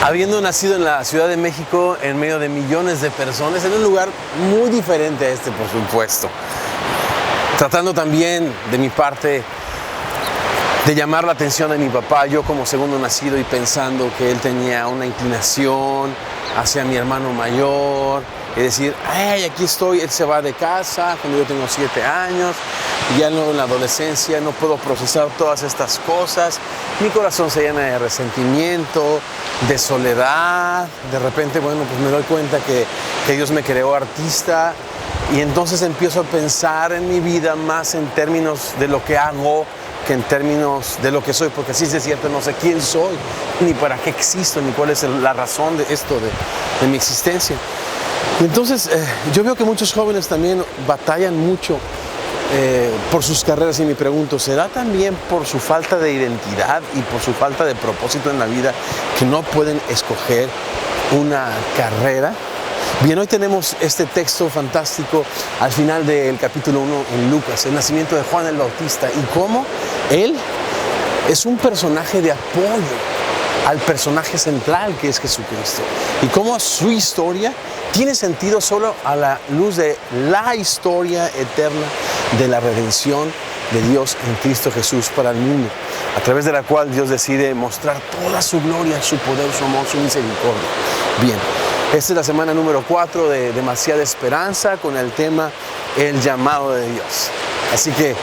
Habiendo nacido en la Ciudad de México, en medio de millones de personas, en un lugar muy diferente a este, por supuesto. Tratando también, de mi parte, de llamar la atención de mi papá, yo como segundo nacido y pensando que él tenía una inclinación hacia mi hermano mayor, y decir, ay, aquí estoy, él se va de casa cuando yo tengo 7 años, y ya no en la adolescencia no puedo procesar todas estas cosas, mi corazón se llena de resentimiento, de soledad, de repente, bueno, pues me doy cuenta que Dios me creó artista, y entonces empiezo a pensar en mi vida más en términos de lo que hago, que en términos de lo que soy, porque así es cierto, no sé quién soy, ni para qué existo, ni cuál es la razón de esto, de mi existencia. Y entonces yo veo que muchos jóvenes también batallan mucho por sus carreras, y me pregunto, ¿será también por su falta de identidad y por su falta de propósito en la vida que no pueden escoger una carrera? Bien, hoy tenemos este texto fantástico al final del capítulo 1 en Lucas, el nacimiento de Juan el Bautista, y cómo él es un personaje de apoyo al personaje central que es Jesucristo, y cómo su historia tiene sentido solo a la luz de la historia eterna de la redención de Dios en Cristo Jesús para el mundo, a través de la cual Dios decide mostrar toda su gloria, su poder, su amor, su misericordia. Bien, esta es la semana número 4 de Demasiada Esperanza con el tema El llamado de Dios. Así que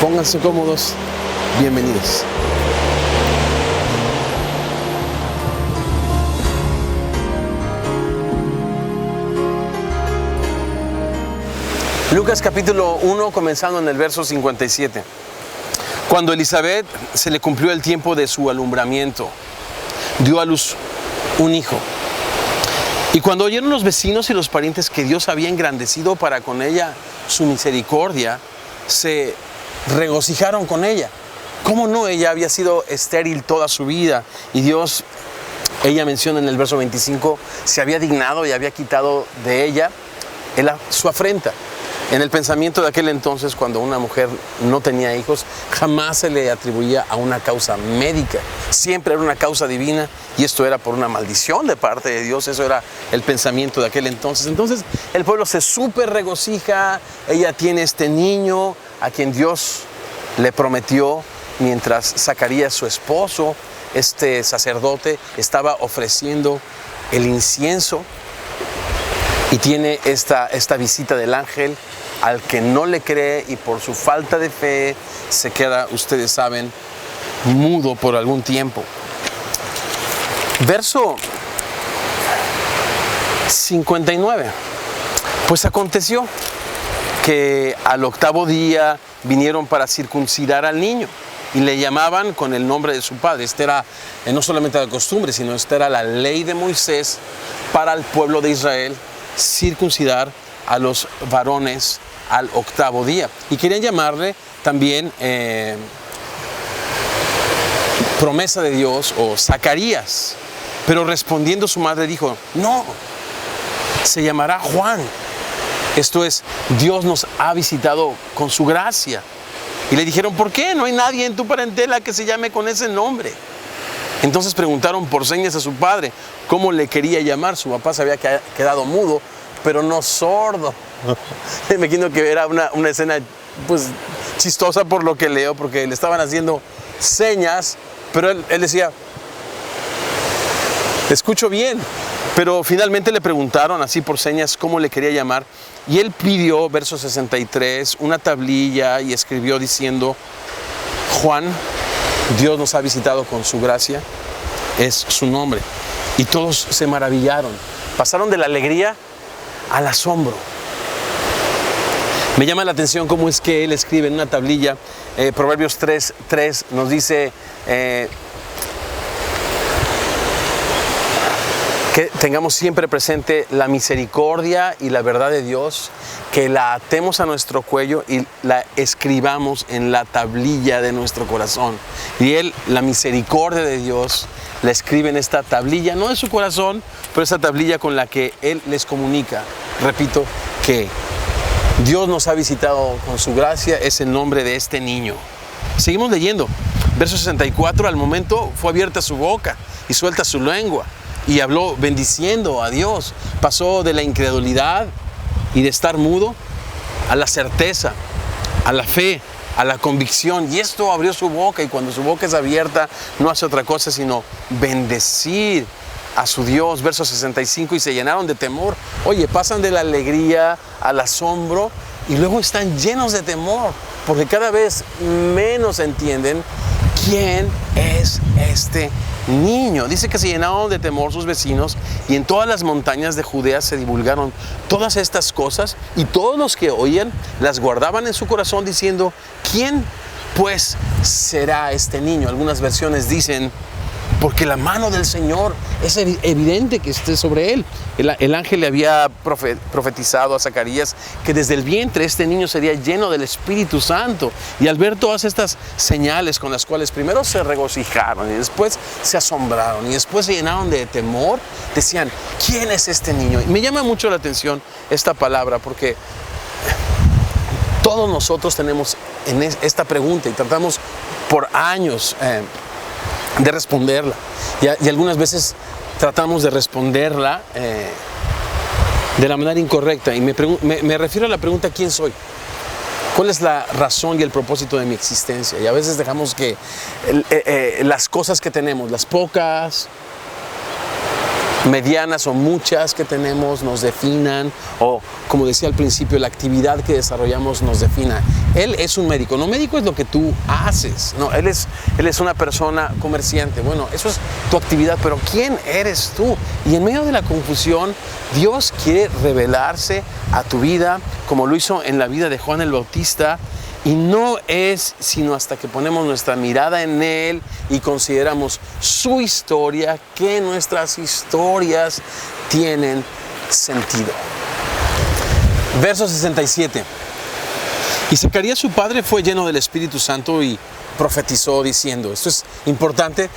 pónganse cómodos, bienvenidos. Lucas capítulo 1, comenzando en el verso 57. Cuando Elizabeth se le cumplió el tiempo de su alumbramiento, dio a luz un hijo. Y cuando oyeron los vecinos y los parientes que Dios había engrandecido para con ella su misericordia, se regocijaron con ella. ¿Cómo no? Ella había sido estéril toda su vida, y Dios, ella menciona en el verso 25, se había dignado y había quitado de ella su afrenta. En el pensamiento de aquel entonces, cuando una mujer no tenía hijos, jamás se le atribuía a una causa médica. Siempre era una causa divina, y esto era por una maldición de parte de Dios. Eso era el pensamiento de aquel entonces. Entonces el pueblo se súper regocija. Ella tiene este niño a quien Dios le prometió, mientras Zacarías, su esposo, este sacerdote, estaba ofreciendo el incienso. Y tiene esta visita del ángel, al que no le cree, y por su falta de fe se queda, ustedes saben, mudo por algún tiempo. Verso 59. Pues aconteció que al 8º día vinieron para circuncidar al niño, y le llamaban con el nombre de su padre. Esta era no solamente la costumbre, sino esta era la ley de Moisés para el pueblo de Israel, circuncidar a los varones al 8º día. Y querían llamarle también promesa de Dios o Zacarías. Pero respondiendo su madre dijo, no, se llamará Juan. Esto es, Dios nos ha visitado con su gracia. Y le dijeron, ¿por qué? No hay nadie en tu parentela que se llame con ese nombre. Entonces preguntaron por señas a su padre cómo le quería llamar. Su papá se había quedado mudo, pero no sordo. Me imagino que era una escena pues chistosa por lo que leo, porque le estaban haciendo señas, pero él decía, escucho bien. Pero finalmente le preguntaron así por señas cómo le quería llamar, y él pidió, verso 63, una tablilla, y escribió diciendo, Juan, Dios nos ha visitado con su gracia, es su nombre. Y todos se maravillaron, pasaron de la alegría al asombro. Me llama la atención cómo es que él escribe en una tablilla. Proverbios 3:3 nos dice que tengamos siempre presente la misericordia y la verdad de Dios, que la atemos a nuestro cuello y la escribamos en la tablilla de nuestro corazón. Y él, la misericordia de Dios, la escribe en esta tablilla, no en su corazón, pero esta tablilla con la que él les comunica, repito, que Dios nos ha visitado con su gracia, es el nombre de este niño. Seguimos leyendo. Verso 64, al momento fue abierta su boca y suelta su lengua. y habló bendiciendo a Dios. Pasó de la incredulidad y de estar mudo a la certeza, a la fe, a la convicción. Y esto abrió su boca, y cuando su boca es abierta no hace otra cosa sino bendecir a su Dios. Verso 65, y se llenaron de temor. Oye, pasan de la alegría al asombro y luego están llenos de temor, porque cada vez menos entienden quién es este niño. Dice que se llenaron de temor sus vecinos, y en todas las montañas de Judea se divulgaron todas estas cosas, y todos los que oían las guardaban en su corazón, diciendo: ¿quién pues será este niño? Algunas versiones dicen: porque la mano del Señor es evidente que esté sobre él. El ángel le había profetizado a Zacarías que desde el vientre este niño sería lleno del Espíritu Santo. Y al ver todas estas señales con las cuales primero se regocijaron y después se asombraron y después se llenaron de temor, decían: ¿quién es este niño? Y me llama mucho la atención esta palabra, porque todos nosotros tenemos en esta pregunta y tratamos por años de responderla, y algunas veces tratamos de responderla de la manera incorrecta, y me refiero a la pregunta: ¿quién soy? ¿Cuál es la razón y el propósito de mi existencia? Y a veces dejamos que las cosas que tenemos, las pocas, medianas o muchas que tenemos, nos definan, o como decía al principio, la actividad que desarrollamos nos defina. Él es un médico. No, médico es lo que tú haces. No, él es una persona comerciante. Bueno, eso es tu actividad, pero ¿quién eres tú? Y en medio de la confusión, Dios quiere revelarse a tu vida, como lo hizo en la vida de Juan el Bautista. Y no es sino hasta que ponemos nuestra mirada en Él y consideramos su historia que nuestras historias tienen sentido. Verso 67. Y Zacarías su padre fue lleno del Espíritu Santo y profetizó diciendo. Esto es importante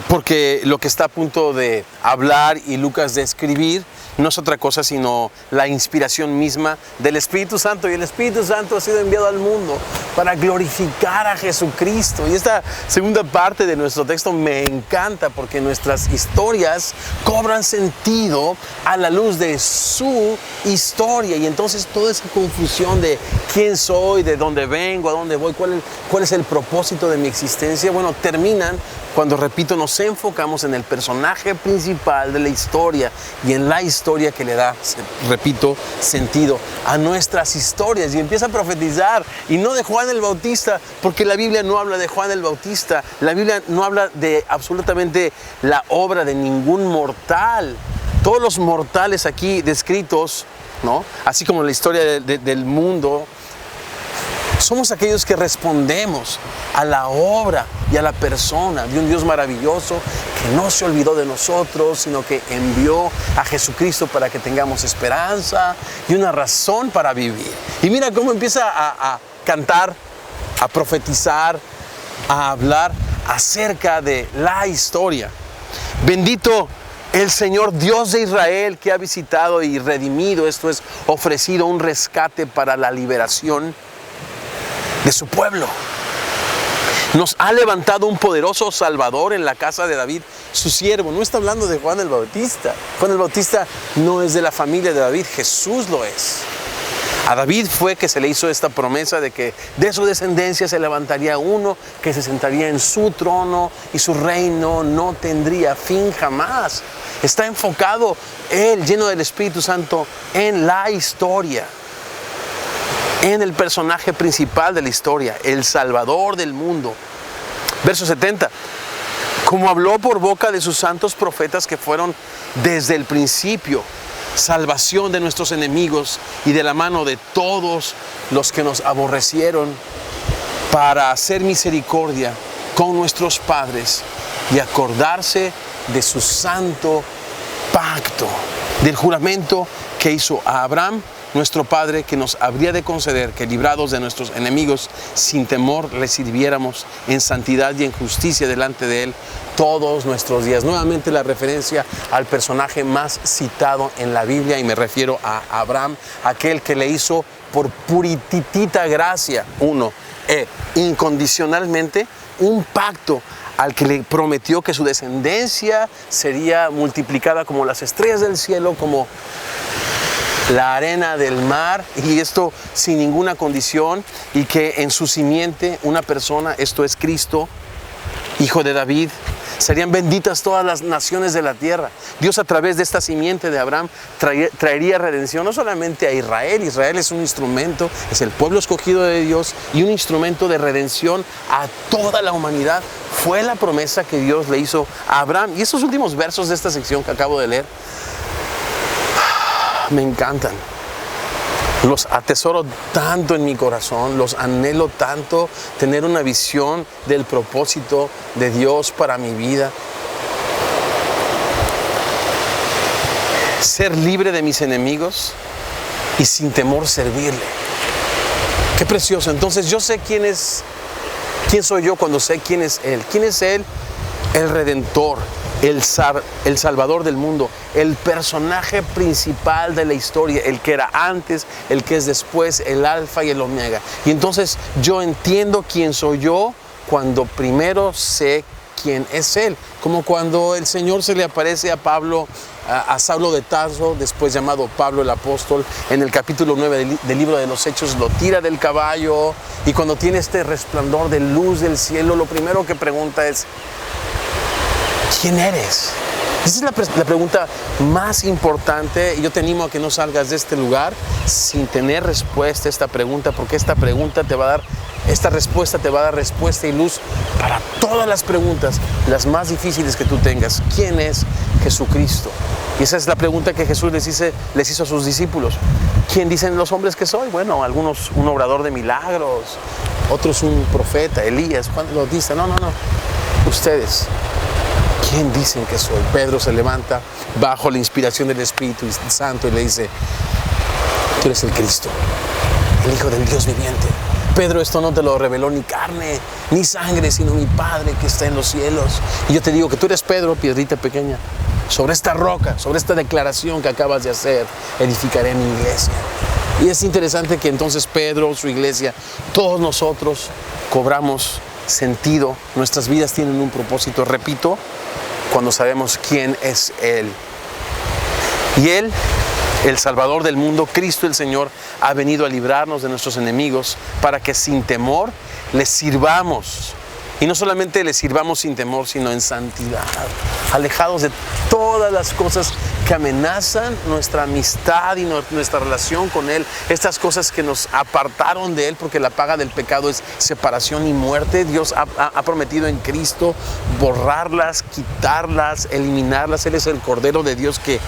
porque lo que está a punto de hablar y Lucas de escribir no es otra cosa sino la inspiración misma del Espíritu Santo. Y el Espíritu Santo ha sido enviado al mundo para glorificar a Jesucristo. Y esta segunda parte de nuestro texto me encanta, porque nuestras historias cobran sentido a la luz de su historia. Y entonces toda esa confusión de quién soy, de dónde vengo, a dónde voy, cuál es el propósito de mi existencia, bueno, terminan cuando, repito, nos enfocamos en el personaje principal de la historia y en la historia que le da, repito, sentido a nuestras historias. Y empieza a profetizar, y no de Juan el Bautista, porque la Biblia no habla de Juan el Bautista. La Biblia no habla de absolutamente la obra de ningún mortal. Todos los mortales aquí descritos, ¿no?, así como la historia del mundo, somos aquellos que respondemos a la obra y a la persona de un Dios maravilloso que no se olvidó de nosotros, sino que envió a Jesucristo para que tengamos esperanza y una razón para vivir. Y mira cómo empieza a cantar, a profetizar, a hablar acerca de la historia. Bendito el Señor Dios de Israel, que ha visitado y redimido, esto es, ofrecido un rescate para la liberación de su pueblo. Nos ha levantado un poderoso Salvador en la casa de David, su siervo. No está hablando de Juan el Bautista. Juan el Bautista no es de la familia de David, Jesús lo es. A David fue que se le hizo esta promesa de que de su descendencia se levantaría uno que se sentaría en su trono y su reino no tendría fin jamás. Está enfocado él, lleno del Espíritu Santo, en la historia, en el personaje principal de la historia, el Salvador del mundo. Verso 70. Como habló por boca de sus santos profetas que fueron desde el principio, salvación de nuestros enemigos y de la mano de todos los que nos aborrecieron, para hacer misericordia con nuestros padres y acordarse de su santo pacto, del juramento que hizo a Abraham nuestro Padre, que nos habría de conceder que, librados de nuestros enemigos, sin temor le sirviéramos en santidad y en justicia delante de Él todos nuestros días. Nuevamente la referencia al personaje más citado en la Biblia, y me refiero a Abraham, aquel que le hizo por purititita gracia, incondicionalmente, un pacto al que le prometió que su descendencia sería multiplicada como las estrellas del cielo, como la arena del mar, y esto sin ninguna condición, y que en su simiente una persona, esto es Cristo, hijo de David, serían benditas todas las naciones de la tierra. Dios, a través de esta simiente de Abraham, traería redención no solamente a Israel. Israel es un instrumento, es el pueblo escogido de Dios, y un instrumento de redención a toda la humanidad. Fue la promesa que Dios le hizo a Abraham. Y estos últimos versos de esta sección que acabo de leer me encantan. Los atesoro tanto en mi corazón, los anhelo tanto, tener una visión del propósito de Dios para mi vida. Ser libre de mis enemigos y sin temor servirle. Qué precioso. Entonces yo sé quién soy yo cuando sé quién es Él. ¿Quién es Él? El Redentor, el Salvador del mundo, el personaje principal de la historia, el que era antes, el que es después, el alfa y el omega. Y entonces yo entiendo quién soy yo cuando primero sé quién es Él. Como cuando el Señor se le aparece a Pablo, a Saulo de Tarso, después llamado Pablo el apóstol, en el capítulo 9 del libro de los Hechos, lo tira del caballo, y cuando tiene este resplandor de luz del cielo, lo primero que pregunta es: ¿quién eres? Esa es la pregunta más importante, y yo te animo a que no salgas de este lugar sin tener respuesta a esta pregunta, porque esta respuesta te va a dar respuesta y luz para todas las preguntas, las más difíciles que tú tengas. ¿Quién es Jesucristo? Y esa es la pregunta que Jesús les hizo a sus discípulos. ¿Quién dicen los hombres que soy? Bueno, algunos un obrador de milagros, otros un profeta, Elías, Juan el Bautista. No. Ustedes, ¿quién dicen que soy? Pedro se levanta bajo la inspiración del Espíritu Santo y le dice: tú eres el Cristo, el Hijo del Dios viviente. Pedro, esto no te lo reveló ni carne ni sangre, sino mi Padre que está en los cielos. Y yo te digo que tú eres Pedro, piedrita pequeña. Sobre esta roca, sobre esta declaración que acabas de hacer, edificaré mi iglesia. Y es interesante que entonces Pedro, su iglesia, todos nosotros cobramos sentido, nuestras vidas tienen un propósito, repito, cuando sabemos quién es Él. Y Él, el Salvador del mundo, Cristo el Señor, ha venido a librarnos de nuestros enemigos para que sin temor les sirvamos. Y no solamente les sirvamos sin temor, sino en santidad, alejados de todas las cosas que amenazan nuestra amistad y nuestra relación con Él, estas cosas que nos apartaron de Él, porque la paga del pecado es separación y muerte. Dios ha prometido en Cristo borrarlas, quitarlas, eliminarlas. Él es el Cordero de Dios que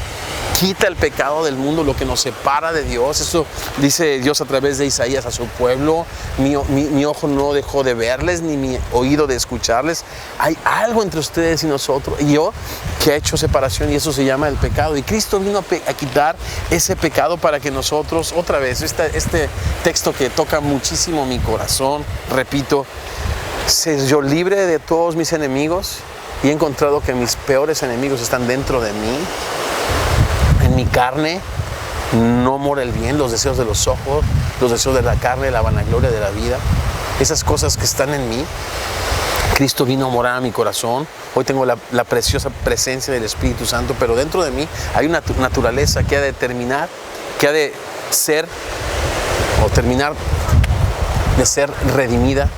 quita el pecado del mundo, lo que nos separa de Dios. Eso dice Dios a través de Isaías a su pueblo: mi ojo no dejó de verles, ni mi oído de escucharles. Hay algo entre ustedes y nosotros, y yo, que ha hecho separación, y eso se llama el pecado. Y Cristo vino a quitar ese pecado para que nosotros, otra vez, este texto que toca muchísimo mi corazón, repito, ser yo libre de todos mis enemigos, y he encontrado que mis peores enemigos están dentro de mí. En mi carne no mora el bien, los deseos de los ojos, los deseos de la carne, la vanagloria de la vida, esas cosas que están en mí. Cristo vino a morar a mi corazón. Hoy tengo la preciosa presencia del Espíritu Santo, pero dentro de mí hay una naturaleza que ha de terminar, que ha de ser o terminar de ser redimida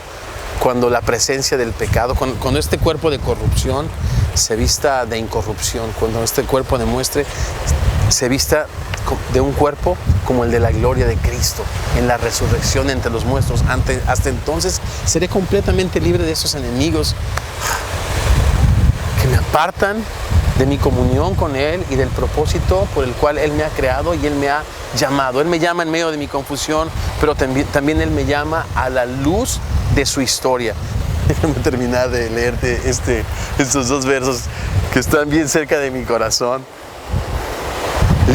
cuando la presencia del pecado, cuando este cuerpo de corrupción se vista de incorrupción, cuando este cuerpo se vista de un cuerpo como el de la gloria de Cristo en la resurrección entre los muertos. Hasta entonces seré completamente libre de esos enemigos que me apartan de mi comunión con Él y del propósito por el cual Él me ha creado y Él me ha llamado. Él me llama en medio de mi confusión, pero también Él me llama a la luz de su historia. Déjame terminar de leerte estos dos versos que están bien cerca de mi corazón.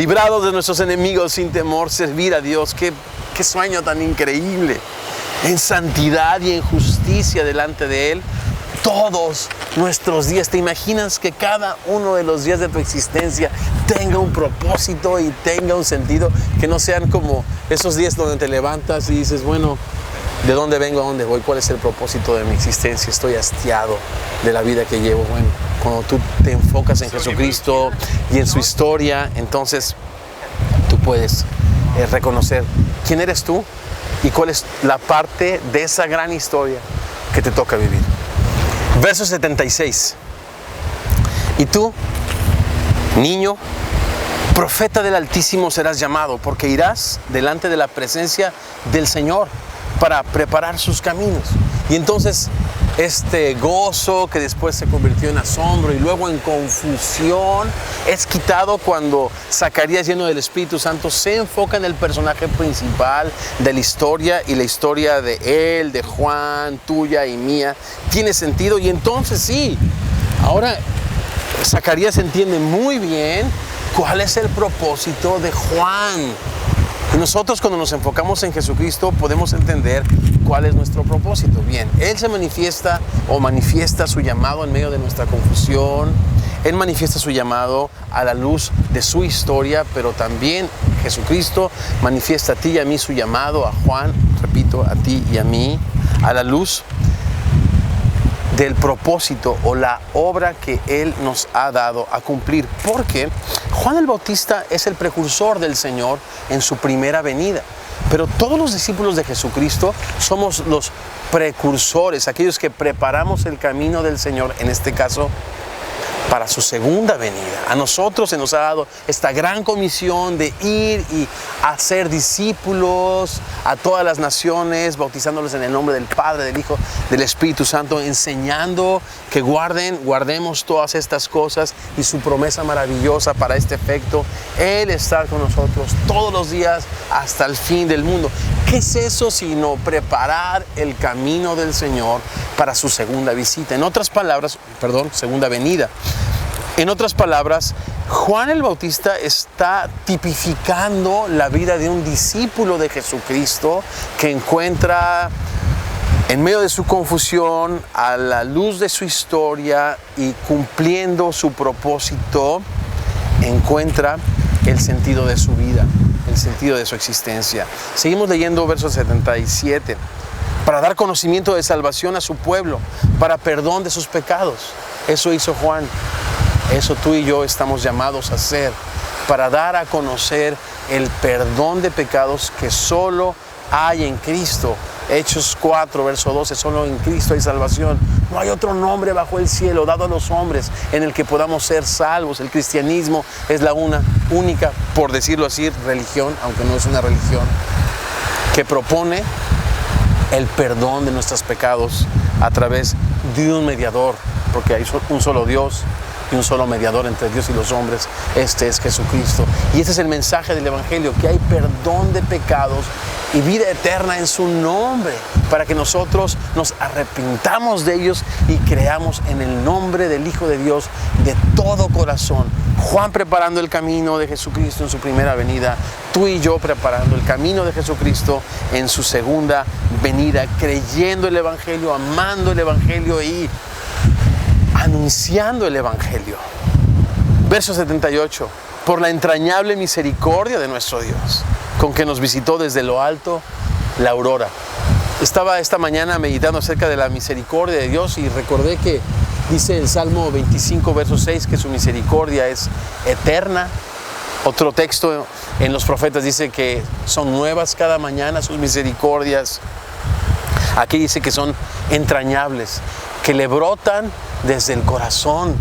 librados de nuestros enemigos sin temor, servir a Dios. Qué sueño tan increíble. En santidad y en justicia delante de Él todos nuestros días. ¿Te imaginas que cada uno de los días de tu existencia tenga un propósito y tenga un sentido? Que no sean como esos días donde te levantas y dices, bueno, ¿de dónde vengo? ¿A dónde voy? ¿Cuál es el propósito de mi existencia? Estoy hastiado de la vida que llevo. Bueno, cuando tú te enfocas en Jesucristo y en su historia, entonces tú puedes reconocer quién eres tú y cuál es la parte de esa gran historia que te toca vivir. Verso 76. Y tú, niño, profeta del Altísimo serás llamado, porque irás delante de la presencia del Señor para preparar sus caminos. Y entonces este gozo que después se convirtió en asombro y luego en confusión es quitado cuando Zacarías, lleno del Espíritu Santo, se enfoca en el personaje principal de la historia, y la historia de él, de Juan, tuya y mía tiene sentido. Y entonces sí, ahora Zacarías entiende muy bien cuál es el propósito de Juan. Y nosotros, cuando nos enfocamos en Jesucristo, podemos entender cuál es nuestro propósito. Bien, Él se manifiesta su llamado en medio de nuestra confusión. Él manifiesta su llamado a la luz de su historia, pero también Jesucristo manifiesta a ti y a mí su llamado, a Juan, repito, a ti y a mí, a la luz del propósito o la obra que Él nos ha dado a cumplir. Porque Juan el Bautista es el precursor del Señor en su primera venida. Pero todos los discípulos de Jesucristo somos los precursores, aquellos que preparamos el camino del Señor, en este caso, para su segunda venida. A nosotros se nos ha dado esta gran comisión de ir y hacer discípulos a todas las naciones, bautizándolos en el nombre del Padre, del Hijo, del Espíritu Santo, enseñando que guardemos todas estas cosas, y su promesa maravillosa para este efecto, Él estar con nosotros todos los días hasta el fin del mundo. ¿Qué es eso sino preparar el camino del Señor para su segunda visita? En otras palabras, segunda venida. En otras palabras, Juan el Bautista está tipificando la vida de un discípulo de Jesucristo que encuentra en medio de su confusión, a la luz de su historia y cumpliendo su propósito, encuentra el sentido de su vida, el sentido de su existencia. Seguimos leyendo verso 77. Para dar conocimiento de salvación a su pueblo, para perdón de sus pecados. Eso hizo Juan. Eso tú y yo estamos llamados a hacer, para dar a conocer el perdón de pecados que solo hay en Cristo. Hechos 4, verso 12, solo en Cristo hay salvación. No hay otro nombre bajo el cielo dado a los hombres en el que podamos ser salvos. El cristianismo es la única, por decirlo así, religión, aunque no es una religión, que propone el perdón de nuestros pecados a través de un mediador, porque hay un solo Dios y un solo mediador entre Dios y los hombres. Este es Jesucristo. Y ese es el mensaje del Evangelio, que hay perdón de pecados y vida eterna en su nombre, para que nosotros nos arrepintamos de ellos y creamos en el nombre del Hijo de Dios de todo corazón. Juan preparando el camino de Jesucristo en su primera venida, tú y yo preparando el camino de Jesucristo en su segunda venida, creyendo el Evangelio, amando el Evangelio y anunciando el Evangelio. Verso 78. Por la entrañable misericordia de nuestro Dios, con que nos visitó desde lo alto la aurora. Estaba esta mañana meditando acerca de la misericordia de Dios y recordé que dice el Salmo 25, verso 6, que su misericordia es eterna. Otro texto en los profetas dice que son nuevas cada mañana sus misericordias. Aquí dice que son entrañables, que le brotan desde el corazón,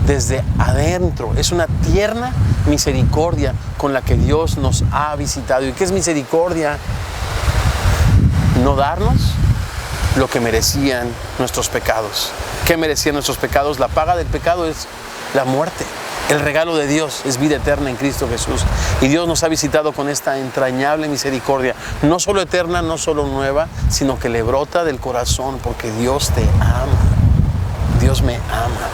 desde adentro. Es una tierna misericordia con la que Dios nos ha visitado. ¿Y qué es misericordia? No darnos lo que merecían nuestros pecados. ¿Qué merecían nuestros pecados? La paga del pecado es la muerte. El regalo de Dios es vida eterna en Cristo Jesús. Y Dios nos ha visitado con esta entrañable misericordia, no solo eterna, no solo nueva, sino que le brota del corazón, porque Dios te ama. Dios me ama.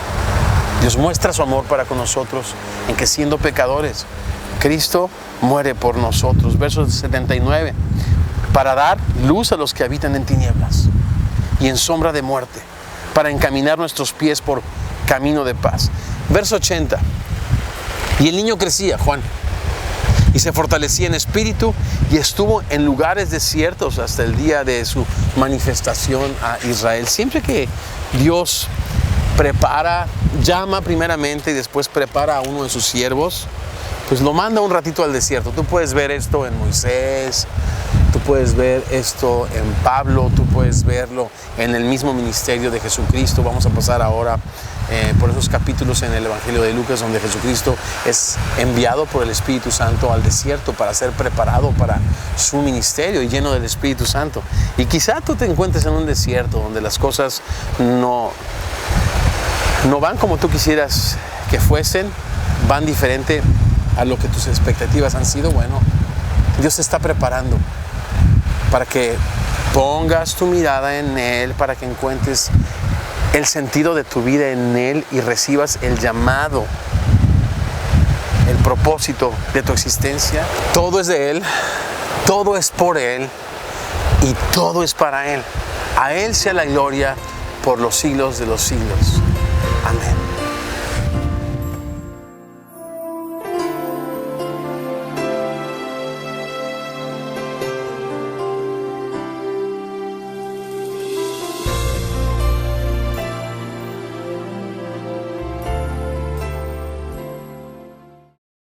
Dios muestra su amor para con nosotros en que, siendo pecadores, Cristo muere por nosotros. Verso 79. Para dar luz a los que habitan en tinieblas y en sombra de muerte, para encaminar nuestros pies por camino de paz. Verso 80. Y el niño crecía, Juan, y se fortalecía en espíritu y estuvo en lugares desiertos hasta el día de su manifestación a Israel. Siempre que Dios prepara, llama primeramente y después prepara a uno de sus siervos, pues lo manda un ratito al desierto. Tú puedes ver esto en Moisés, tú puedes ver esto en Pablo, tú puedes verlo en el mismo ministerio de Jesucristo. Vamos a pasar ahora por esos capítulos en el Evangelio de Lucas, donde Jesucristo es enviado por el Espíritu Santo al desierto para ser preparado para su ministerio y lleno del Espíritu Santo. Y quizá tú te encuentres en un desierto donde las cosas no van como tú quisieras que fuesen, van diferente a lo que tus expectativas han sido. Bueno, Dios te está preparando para que pongas tu mirada en Él, para que encuentres el sentido de tu vida en Él y recibas el llamado, el propósito de tu existencia. Todo es de Él, todo es por Él y todo es para Él. A Él sea la gloria por los siglos de los siglos. Amén.